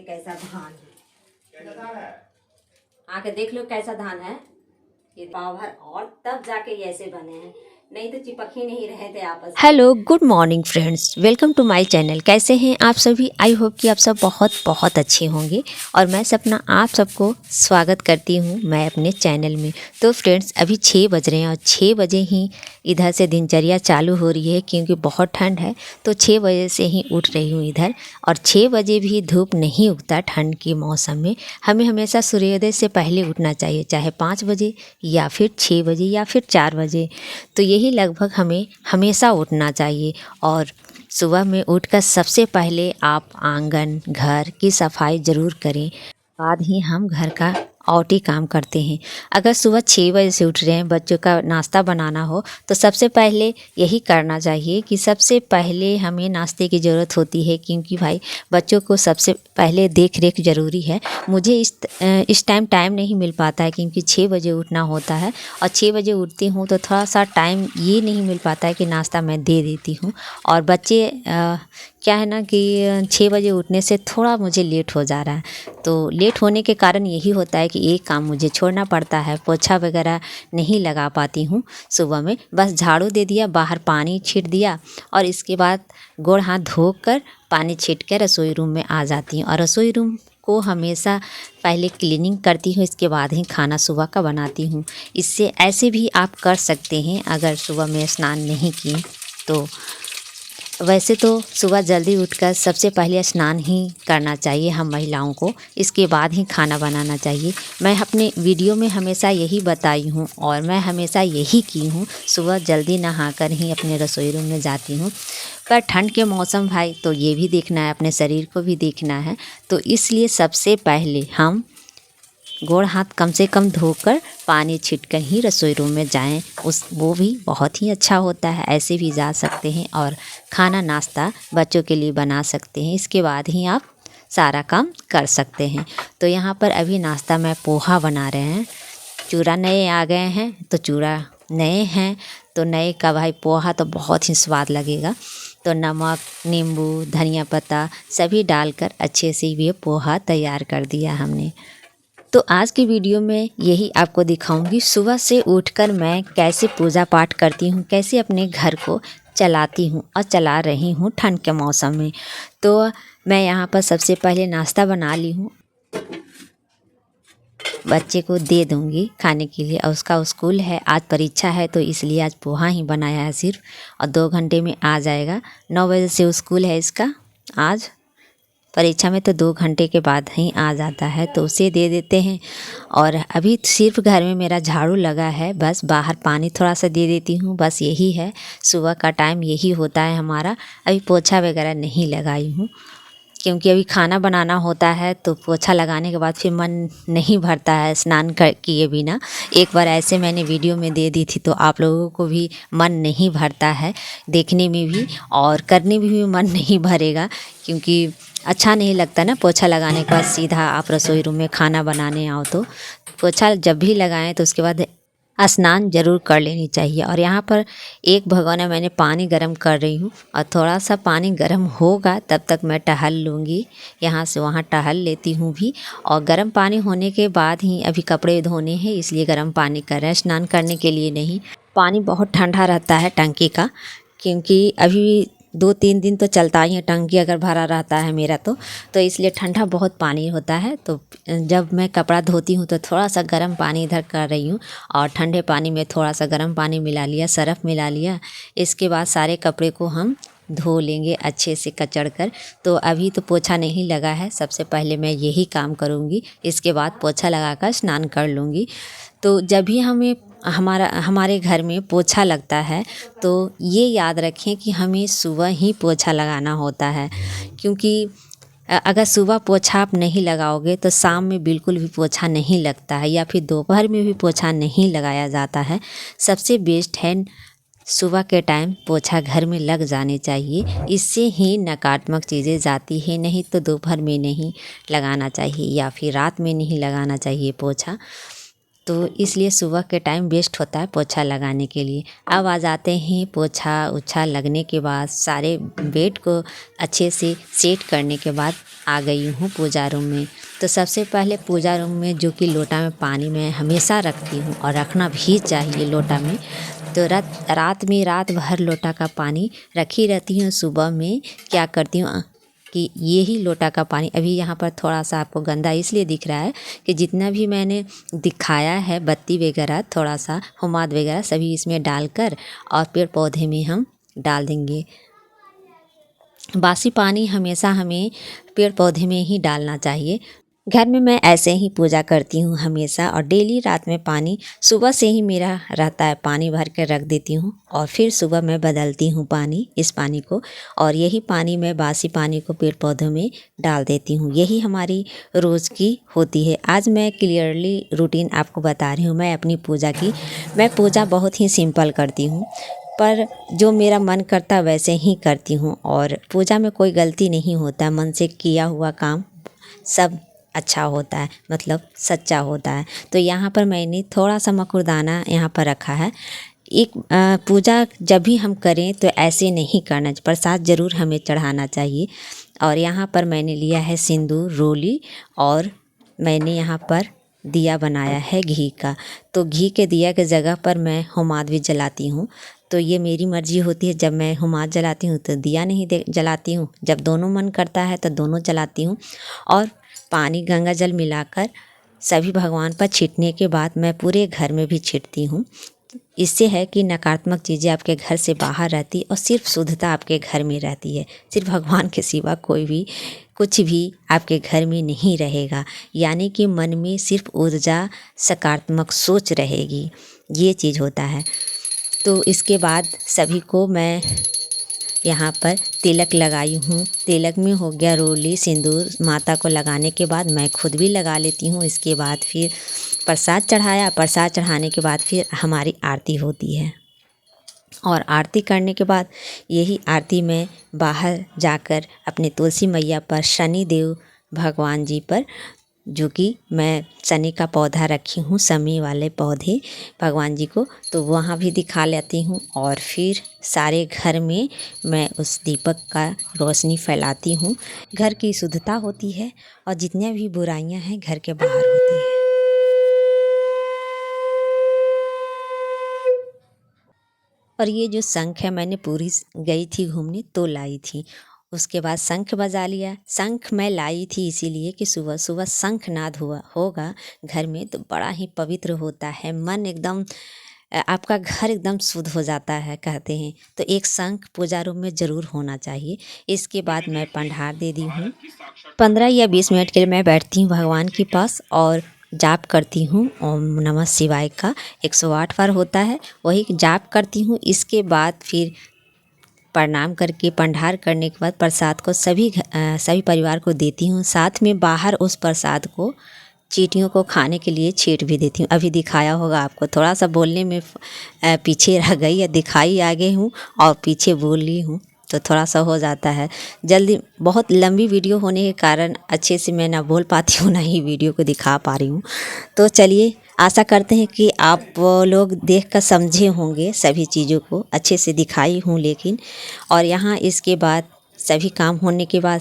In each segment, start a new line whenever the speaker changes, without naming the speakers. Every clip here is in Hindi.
कैसा धान है। आके देख लो कैसा धान है। ये पाव भर और तब जाके ये ऐसे बने हैं, नहीं तो चिपक ही नहीं रहे थे आपस में।
Hello good morning friends, welcome to my channel. कैसे हैं आप सभी? आई होप कि आप सब बहुत बहुत अच्छे होंगे और मैं सपना आप सबको स्वागत करती हूं मैं अपने चैनल में। तो फ्रेंड्स अभी 6 बज रहे हैं और 6 बजे ही इधर से दिनचर्या चालू हो रही है क्योंकि बहुत ठंड है। तो 6 बजे से ही उठ रही हूँ इधर, और 6 बजे भी धूप नहीं उगता ठंड के मौसम में। हमें हमेशा सूर्योदय से पहले उठना चाहिए, चाहे 5 बजे या फिर 6 बजे या फिर 4 बजे। तो यही लगभग हमें हमेशा उठना चाहिए। और सुबह में उठकर सबसे पहले आप आंगन घर की सफाई ज़रूर करें, बाद ही हम घर का और ही काम करते हैं। अगर सुबह 6 बजे से उठ रहे हैं, बच्चों का नाश्ता बनाना हो, तो सबसे पहले यही करना चाहिए कि सबसे पहले हमें नाश्ते की ज़रूरत होती है, क्योंकि भाई बच्चों को सबसे पहले देख रेख ज़रूरी है। मुझे इस टाइम नहीं मिल पाता है क्योंकि 6 बजे उठना होता है, और 6 बजे उठती हूँ तो थोड़ा सा टाइम ये नहीं मिल पाता है कि नाश्ता मैं दे देती हूँ। और बच्चे क्या है ना कि 6 बजे उठने से थोड़ा मुझे लेट हो जा रहा है। तो लेट होने के कारण यही होता है कि एक काम मुझे छोड़ना पड़ता है, पोछा वगैरह नहीं लगा पाती हूँ सुबह में। बस झाड़ू दे दिया, बाहर पानी छीट दिया, और इसके बाद गोड़ हाथ धोकर पानी छीट कर रसोई रूम में आ जाती हूँ। और रसोई रूम को हमेशा पहले क्लीनिंग करती हूँ, इसके बाद ही खाना सुबह का बनाती हूँ। इससे ऐसे भी आप कर सकते हैं अगर सुबह में स्नान नहीं किए तो। वैसे तो सुबह जल्दी उठकर सबसे पहले स्नान ही करना चाहिए हम महिलाओं को, इसके बाद ही खाना बनाना चाहिए। मैं अपने वीडियो में हमेशा यही बताई हूँ और मैं हमेशा यही की हूँ, सुबह जल्दी नहाकर ही अपने रसोई रूम में जाती हूँ। पर ठंड के मौसम भाई, तो ये भी देखना है, अपने शरीर को भी देखना है, तो इसलिए सबसे पहले हम गोड़ हाथ कम से कम धोकर पानी छिटकर ही रसोई रूम में जाएं। वो भी बहुत ही अच्छा होता है। ऐसे भी जा सकते हैं और खाना नाश्ता बच्चों के लिए बना सकते हैं, इसके बाद ही आप सारा काम कर सकते हैं। तो यहाँ पर अभी नाश्ता में पोहा बना रहे हैं। चूरा नए आ गए हैं तो चूरा नए हैं, तो नए का भाई पोहा तो बहुत ही स्वाद लगेगा। तो नमक, नींबू, धनिया पत्ता सभी डालकर अच्छे से ये पोहा तैयार कर दिया हमने। तो आज की वीडियो में यही आपको दिखाऊंगी, सुबह से उठकर मैं कैसे पूजा पाठ करती हूँ, कैसे अपने घर को चलाती हूँ और चला रही हूँ ठंड के मौसम में। तो मैं यहाँ पर सबसे पहले नाश्ता बना ली हूँ, बच्चे को दे दूँगी खाने के लिए, और उसका स्कूल है, आज परीक्षा है, तो इसलिए आज पोहा ही बनाया है सिर्फ, और 2 घंटे में आ जाएगा। 9 बजे से स्कूल है इसका, आज परीक्षा में तो 2 घंटे के बाद ही आ जाता है, तो उसे दे देते हैं। और अभी सिर्फ घर में मेरा झाड़ू लगा है, बस बाहर पानी थोड़ा सा दे देती हूँ, बस यही है। सुबह का टाइम यही होता है हमारा। अभी पोछा वगैरह नहीं लगाई हूँ क्योंकि अभी खाना बनाना होता है, तो पोछा लगाने के बाद फिर मन नहीं भरता है स्नान कर किए बिना। एक बार ऐसे मैंने वीडियो में दे दी थी, तो आप लोगों को भी मन नहीं भरता है, देखने में भी और करने में भी मन नहीं भरेगा, क्योंकि अच्छा नहीं लगता ना पोछा लगाने के बाद सीधा आप रसोई रूम में खाना बनाने आओ। तो पोछा जब भी लगाएं तो उसके बाद स्नान ज़रूर कर लेनी चाहिए। और यहाँ पर एक भगोना मैंने पानी गर्म कर रही हूँ, और थोड़ा सा पानी गर्म होगा तब तक मैं टहल लूँगी, यहाँ से वहाँ टहल लेती हूँ भी। और गर्म पानी होने के बाद ही अभी कपड़े धोने हैं, इसलिए गर्म पानी कर रहे हैं, स्नान करने के लिए नहीं। पानी बहुत ठंडा रहता है टंकी का, क्योंकि अभी 2-3 दिन तो चलता ही है टंकी अगर भरा रहता है मेरा, तो इसलिए ठंडा बहुत पानी होता है। तो जब मैं कपड़ा धोती हूँ तो थोड़ा सा गर्म पानी इधर कर रही हूँ, और ठंडे पानी में थोड़ा सा गर्म पानी मिला लिया, सरफ़ मिला लिया। इसके बाद सारे कपड़े को हम धो लेंगे अच्छे से कचड़ कर। तो अभी तो पोछा नहीं लगा है, सबसे पहले मैं यही काम करूँगी, इसके बाद पोछा लगाकर स्नान कर लूँगी। तो जब भी हमारे घर में पोछा लगता है, तो ये याद रखें कि हमें सुबह ही पोछा लगाना होता है, क्योंकि अगर सुबह पोछा आप नहीं लगाओगे तो शाम में बिल्कुल भी पोछा नहीं लगता है, या फिर दोपहर में भी पोछा नहीं लगाया जाता है। सबसे बेस्ट है सुबह के टाइम पोछा घर में लग जाने चाहिए, इससे ही नकारात्मक चीज़ें जाती हैं। नहीं तो दोपहर में नहीं लगाना चाहिए या फिर रात में नहीं लगाना चाहिए पोछा। तो इसलिए सुबह के टाइम बेस्ट होता है पोछा लगाने के लिए। अब आ जाते हैं पोछा उछा लगने के बाद सारे बेड को अच्छे से सेट करने के बाद आ गई हूँ पूजा रूम में। तो सबसे पहले पूजा रूम में जो कि लोटा में पानी मैं हमेशा रखती हूँ और रखना भी चाहिए लोटा में, तो रात भर लोटा का पानी रखी रहती हूँ। सुबह में क्या करती हूँ कि यही लोटा का पानी, अभी यहाँ पर थोड़ा सा आपको गंदा इसलिए दिख रहा है कि जितना भी मैंने दिखाया है बत्ती वगैरह थोड़ा सा हुमाद वगैरह सभी इसमें डालकर और पेड़ पौधे में हम डाल देंगे। बासी पानी हमेशा हमें पेड़ पौधे में ही डालना चाहिए। घर में मैं ऐसे ही पूजा करती हूँ हमेशा, और डेली रात में पानी सुबह से ही मेरा रहता है, पानी भर कर रख देती हूँ और फिर सुबह मैं बदलती हूँ पानी, इस पानी को, और यही पानी मैं बासी पानी को पेड़ पौधों में डाल देती हूँ। यही हमारी रोज़ की होती है। आज मैं क्लियरली रूटीन आपको बता रही हूँ मैं अपनी पूजा की। मैं पूजा बहुत ही सिंपल करती हूँ, पर जो मेरा मन करता वैसे ही करती हूँ, और पूजा में कोई गलती नहीं होता, मन से किया हुआ काम सब अच्छा होता है, मतलब सच्चा होता है। तो यहाँ पर मैंने थोड़ा सा मकुरदाना यहाँ पर रखा है। एक पूजा जब भी हम करें तो ऐसे नहीं करना चाहिए, प्रसाद ज़रूर हमें चढ़ाना चाहिए। और यहाँ पर मैंने लिया है सिंदूर रोली, और मैंने यहाँ पर दिया बनाया है घी का। तो घी के दिया के जगह पर मैं हुमाद भी जलाती हूँ। तो ये मेरी मर्ज़ी होती है, जब मैं हुमाद जलाती हूँ तो दिया नहीं जलाती हूँ, जब दोनों मन करता है तो दोनों जलाती हूँ। और पानी गंगा जल मिलाकर सभी भगवान पर छींटने के बाद मैं पूरे घर में भी छींटती हूँ। इससे है कि नकारात्मक चीज़ें आपके घर से बाहर रहती और सिर्फ शुद्धता आपके घर में रहती है। सिर्फ भगवान के सिवा कोई भी कुछ भी आपके घर में नहीं रहेगा, यानी कि मन में सिर्फ ऊर्जा सकारात्मक सोच रहेगी, ये चीज़ होता है। तो इसके बाद सभी को मैं यहाँ पर तिलक लगाई हूँ। तिलक में हो गया रोली सिंदूर, माता को लगाने के बाद मैं खुद भी लगा लेती हूँ। इसके बाद फिर प्रसाद चढ़ाया, प्रसाद चढ़ाने के बाद फिर हमारी आरती होती है, और आरती करने के बाद यही आरती में बाहर जाकर अपने तुलसी मैया पर, शनि देव भगवान जी पर, जो कि मैं शनि का पौधा रखी हूँ, शमी वाले पौधे भगवान जी को, तो वहाँ भी दिखा लेती हूँ। और फिर सारे घर में मैं उस दीपक का रोशनी फैलाती हूँ। घर की शुद्धता होती है और जितनी भी बुराइयाँ हैं घर के बाहर होती है। और ये जो शंख है मैंने पूरी गई थी घूमने तो लाई थी, उसके बाद शंख बजा लिया। शंख मैं लाई थी इसीलिए कि सुबह सुबह शंख नाद हुआ होगा घर में तो बड़ा ही पवित्र होता है, मन एकदम आपका घर एकदम शुद्ध हो जाता है कहते हैं। तो एक शंख पूजा रूम में ज़रूर होना चाहिए। इसके बाद मैं पंडार दे दी हूँ। 15 या 20 मिनट के लिए मैं बैठती हूँ भगवान के पास और जाप करती हूँ। ओम नमः शिवाय का 108 बार होता है, वही जाप करती हूँ। इसके बाद फिर प्रणाम करके पंडार करने के बाद प्रसाद को सभी परिवार को देती हूँ। साथ में बाहर उस प्रसाद को चींटियों को खाने के लिए छींट भी देती हूँ। अभी दिखाया होगा आपको, थोड़ा सा बोलने में पीछे रह गई या दिखाई आगे हूँ और पीछे बोल ली हूँ, तो थोड़ा सा हो जाता है जल्दी। बहुत लंबी वीडियो होने के कारण अच्छे से मैं ना बोल पाती हूँ ना ही वीडियो को दिखा पा रही हूँ। तो चलिए, आशा करते हैं कि आप लोग देख कर समझे होंगे, सभी चीज़ों को अच्छे से दिखाई हूँ। लेकिन और यहाँ इसके बाद सभी काम होने के बाद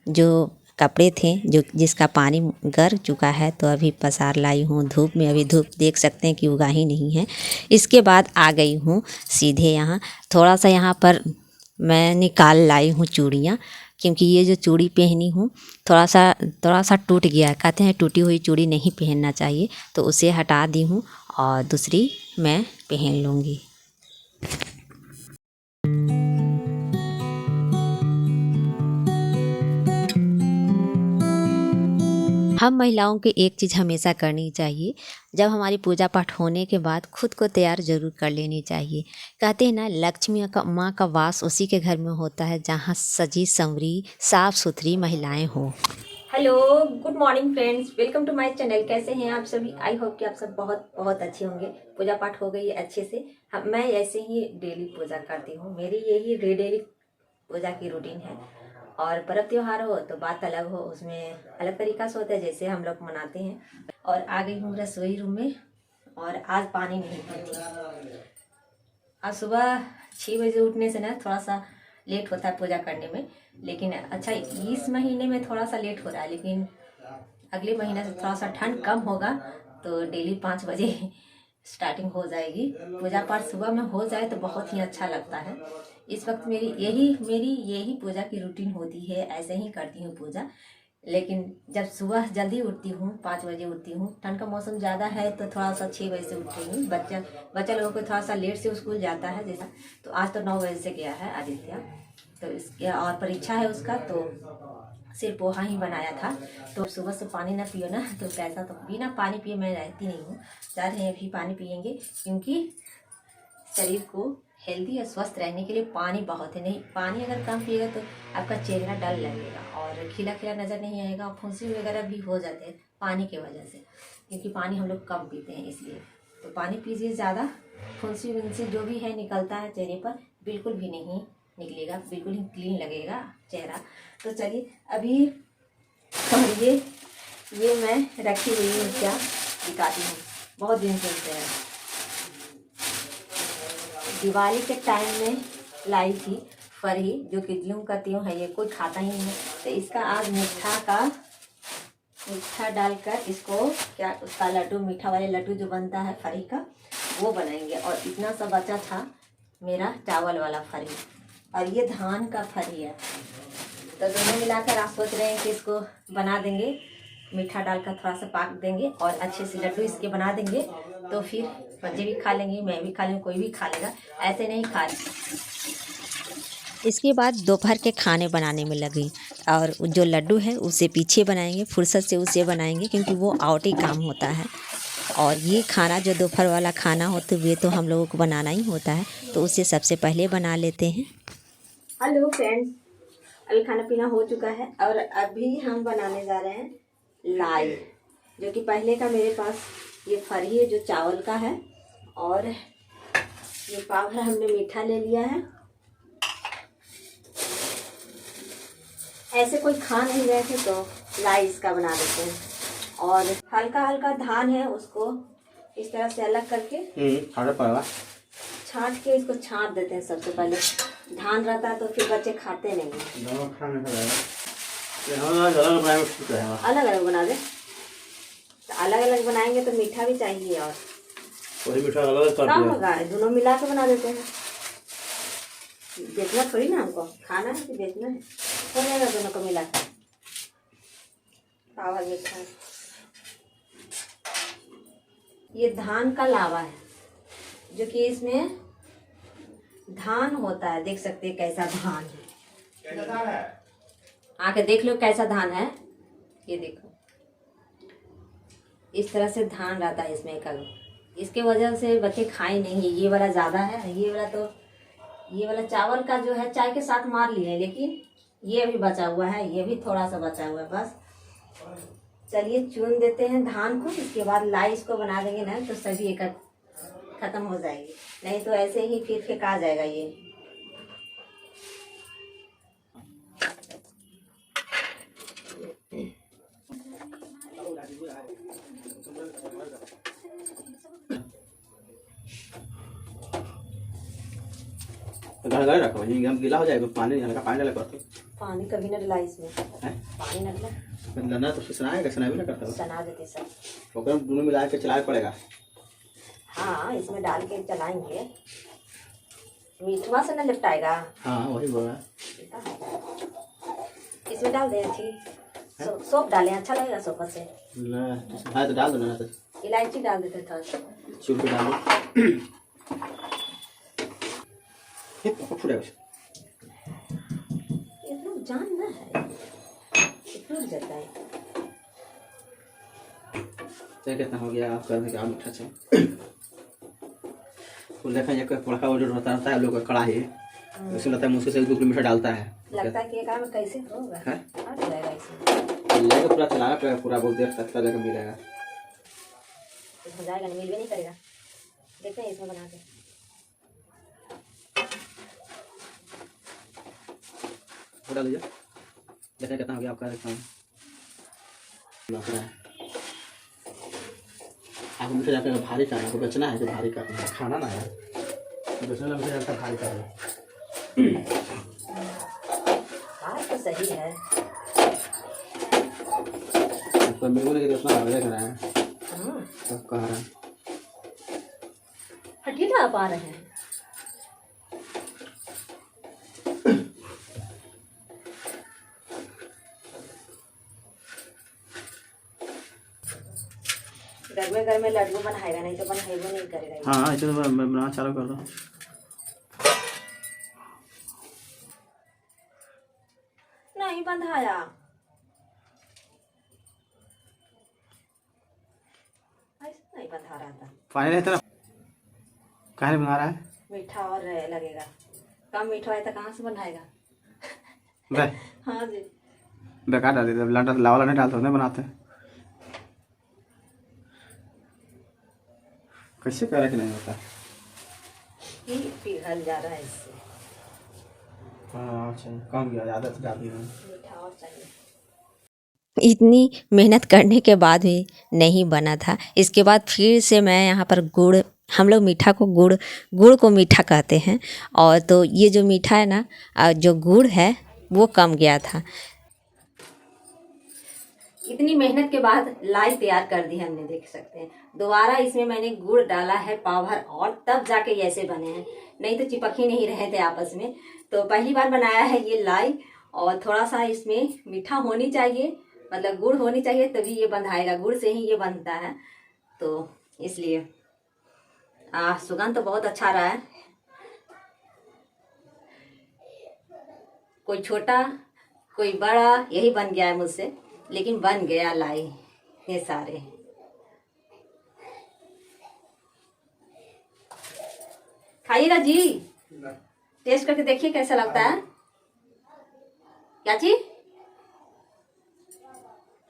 जो कपड़े थे जो जिसका पानी गर चुका है तो अभी पसार लाई हूँ धूप में। अभी धूप देख सकते हैं कि उगा ही नहीं है। इसके बाद आ गई हूँ सीधे यहाँ, थोड़ा सा यहाँ पर मैं निकाल लाई हूँ चूड़ियाँ, क्योंकि ये जो चूड़ी पहनी हूँ थोड़ा सा टूट गया है। कहते हैं टूटी हुई चूड़ी नहीं पहनना चाहिए, तो उसे हटा दी हूँ और दूसरी मैं पहन लूँगी। हम महिलाओं की एक चीज़ हमेशा करनी चाहिए, जब हमारी पूजा पाठ होने के बाद खुद को तैयार ज़रूर कर लेनी चाहिए। कहते हैं ना, लक्ष्मी का माँ का वास उसी के घर में होता है जहाँ सजी संवरी साफ सुथरी महिलाएं हों। Hello, good morning friends, welcome to my channel. कैसे हैं आप सभी? आई होप कि आप सब बहुत बहुत अच्छे होंगे। पूजा पाठ हो गई अच्छे से। मैं ऐसे ही डेली पूजा करती हूँ, मेरी यही डेली पूजा की रूटीन है। और पर्व त्योहार हो तो बात अलग हो, उसमें अलग तरीका से होता है जैसे हम लोग मनाते हैं। और आ गई हूँ रसोई रूम में
और आज पानी नहीं पी। आज सुबह 6 बजे उठने से ना थोड़ा सा लेट होता है पूजा करने में, लेकिन अच्छा इस महीने में थोड़ा सा लेट हो रहा है, लेकिन अगले महीने से थोड़ा सा ठंड कम होगा तो डेली 5 बजे स्टार्टिंग हो जाएगी। पूजा पाठ सुबह में हो जाए तो बहुत ही अच्छा लगता है। इस वक्त मेरी यही पूजा की रूटीन होती है, ऐसे ही करती हूँ पूजा। लेकिन जब सुबह जल्दी उठती हूँ, 5 बजे उठती हूँ, ठंड का मौसम ज़्यादा है तो थोड़ा सा 6 बजे से उठती हूँ। बच्चा लोगों को थोड़ा सा लेट से स्कूल जाता है जैसा, तो आज तो 9 बजे से गया है आदित्य, तो इसके और परीक्षा है उसका, तो सिर्फ पोहा ही बनाया था। तो सुबह से पानी ना पियो ना तो कैसा, तो बिना पानी पिए मैं रहती नहीं हूँ। जा रहे हैं अभी पानी पियेंगे, क्योंकि शरीर को हेल्दी और स्वस्थ रहने के लिए पानी बहुत है। नहीं पानी अगर कम पिएगा तो आपका चेहरा डल लगेगा और खिला खिला नज़र नहीं आएगा, और फुंसी वगैरह भी हो जाते हैं पानी की वजह से, क्योंकि पानी हम लोग कम पीते हैं इसलिए। तो पानी पीजिए ज़्यादा, फुंसी वुंसी जो भी है निकलता है चेहरे पर बिल्कुल भी नहीं निकलेगा, बिल्कुल ही क्लीन लगेगा चेहरा। तो चलिए अभी, और ये मैं रखी हुई हूँ, क्या दिखाती हूँ, बहुत दिन से है, दिवाली के टाइम में लाई थी फरी, जो कि गेहूँ का त्यों है, ये कोई खाता ही नहीं है। तो इसका आज मीठा डालकर इसको क्या, उसका लड्डू, मीठा वाले लड्डू जो बनता है फरी का, वो बनाएंगे। और इतना सा बचा था मेरा चावल वाला फरी, और ये धान का फरी है। तो दोनों मिलाकर आप सोच रहे हैं कि इसको बना देंगे, मीठा डालकर थोड़ा सा पाक देंगे और अच्छे से लड्डू इसके बना देंगे, तो फिर बच्चे भी खा लेंगे, मैं भी खा लूँगी, कोई भी खा लेगा, ऐसे नहीं खा।
इसके बाद दोपहर के खाने बनाने में लगी, और जो लड्डू है उसे पीछे बनाएंगे, फुर्सत से उसे बनाएंगे, क्योंकि वो आउट ही काम होता है। और ये खाना जो दोपहर वाला खाना होता है, ये तो हम लोगों को बनाना ही होता है, तो उसे सबसे पहले बना लेते हैं।
हेलो फ्रेंड्स, अभी खाना पीना हो चुका है और अभी हम बनाने जा रहे हैं लाई, जो कि पहले का मेरे पास ये फरी है जो चावल का है, और ये पाव भर हमने मीठा ले लिया है। ऐसे कोई खा नहीं रहे थे तो लाई इसका बना देते हैं। और हल्का हल्का धान है, उसको इस तरह से अलग करके छांट के इसको छांट देते हैं। सबसे पहले धान रहता है तो फिर बच्चे खाते नहीं, अलग अलग बना दे। तो अलग अलग बनाएंगे तो मीठा भी चाहिए, और
वही मीठा अलग कर
काम होगा, दोनों मिला के बना देते हैं। बेचना थोड़ी ना, हमको खाना है कि बेचना है, हो जाएगा दोनों को मिला के। पावा मीठा, ये धान का लावा है, जो कि इसमें धान होता है, देख सकते हैं कैसा धान है, आके देख लो कैसा धान है, ये देखो इस तरह से धान रहता है इसमें कल। इसके वजह से बच्चे खाए नहीं, ये वाला ज़्यादा है, ये वाला चावल का जो है चाय के साथ मार लिए, लेकिन ये भी बचा हुआ है, ये भी थोड़ा सा बचा हुआ है बस। चलिए चुन देते हैं धान को, इसके बाद लाई इसको बना देंगे ना तो सभी एक खत्म हो जाएगी, नहीं तो ऐसे ही फिर फेंका जाएगा ये।
घर रखो, ये हम गीला हो जाएगा, पानी हल्का पानी डाला करते।
पानी कभी न डला इसमें, पानी न डला,
डलना तो फिर सनाएगा, सना भी ना करता,
सना देते सब,
ओकर दोनों मिला के चलाना पड़ेगा।
हाँ इसमें डाल के चलाएंगे, मीठवा से न लिपटाएगा।
हाँ वही बोला,
इसमें डाल दे, अच्छी सोप डालें, अच्छा लगेगा सोप से।
हाँ तो डाल दो ना, तो
इलायची डाल देते थोड़ा सा,
चूर के डाल दो, फुटेगा
इतना जानना है, इतना जाता है।
कितना हो गया आप करने के, आप मीठा चाहिए देखा, ये बड़का ऑर्डर होता है लोग का कढ़ाई, उसमें लगता है मुझसे 1-2 किलो मीठा डालता है,
लगता है कि ये काम कैसे होगा, हट जाएगा इसमें,
लेगा पूरा चलाना पड़ेगा, पूरा बहुत देर तक चलेगा, मिलेगा
हो जाएगा, मिल भी नहीं करेगा। देखते हैं इसमें बना के,
डाल दीजिए, देखते कितना हो गया आपका काम। आपको मीठा जाकर भारी करना है, आपको बेचना है कि भारी करना है, खाना ना है बेचने वाला मीठा जाकर भारी करना है।
बात तो सही है।
तो मेरे को इतना भारी करना है सब कह रहा है।
हटीला आप आ रहे हैं। घर में लड्डू बनाएगा, नहीं तो बनाएगा नहीं करेगा।
हाँ ऐसे तो मैं बना चालू कर दो।
नहीं बंधाया, ऐसा नहीं बंधा रहा था।
पानी रहता ना कहाँ बना रहा है।
मीठा और लगेगा, कम मीठा है तो कहाँ से बनाएगा।
बे
हाँ जी,
बेकार डाल देते, लड्डू लावा नहीं डालते नहीं बनाते। कैसे कह रहा कि नहीं होता,
ये पिघल जा रहा है इससे।
हाँ अच्छा कम गया, ज़्यादा से ज़्यादा
मीठा और चाहिए।
इतनी मेहनत करने के बाद भी नहीं बना था। इसके बाद फिर से मैं यहाँ पर गुड़, हम लोग मीठा को गुड़ को मीठा कहते हैं, और तो ये जो मीठा है ना, जो गुड़ है वो कम गया था।
इतनी मेहनत के बाद लाई तैयार कर दी हमने, देख सकते हैं। दोबारा इसमें मैंने गुड़ डाला है पाव भर, और तब जाके ऐसे बने हैं, नहीं तो चिपक ही नहीं रहे थे आपस में। तो पहली बार बनाया है ये लाई, और थोड़ा सा इसमें मीठा होनी चाहिए, मतलब गुड़ होनी चाहिए, तभी ये बंधाएगा। गुड़ से ही ये बनता है, तो इसलिए सुगंध तो बहुत अच्छा रहा है। कोई छोटा कोई बड़ा यही बन गया है मुझसे, लेकिन बन गया लाई ये सारे। खाइएगा जी, टेस्ट करके देखिए कैसा लगता है। क्या चीज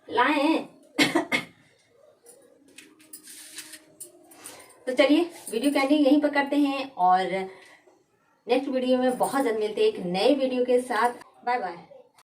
लाए हैं? तो चलिए वीडियो की एंडिंग यहीं पर करते हैं, और नेक्स्ट वीडियो में बहुत जल्द मिलते हैं एक नए वीडियो के साथ। Bye bye.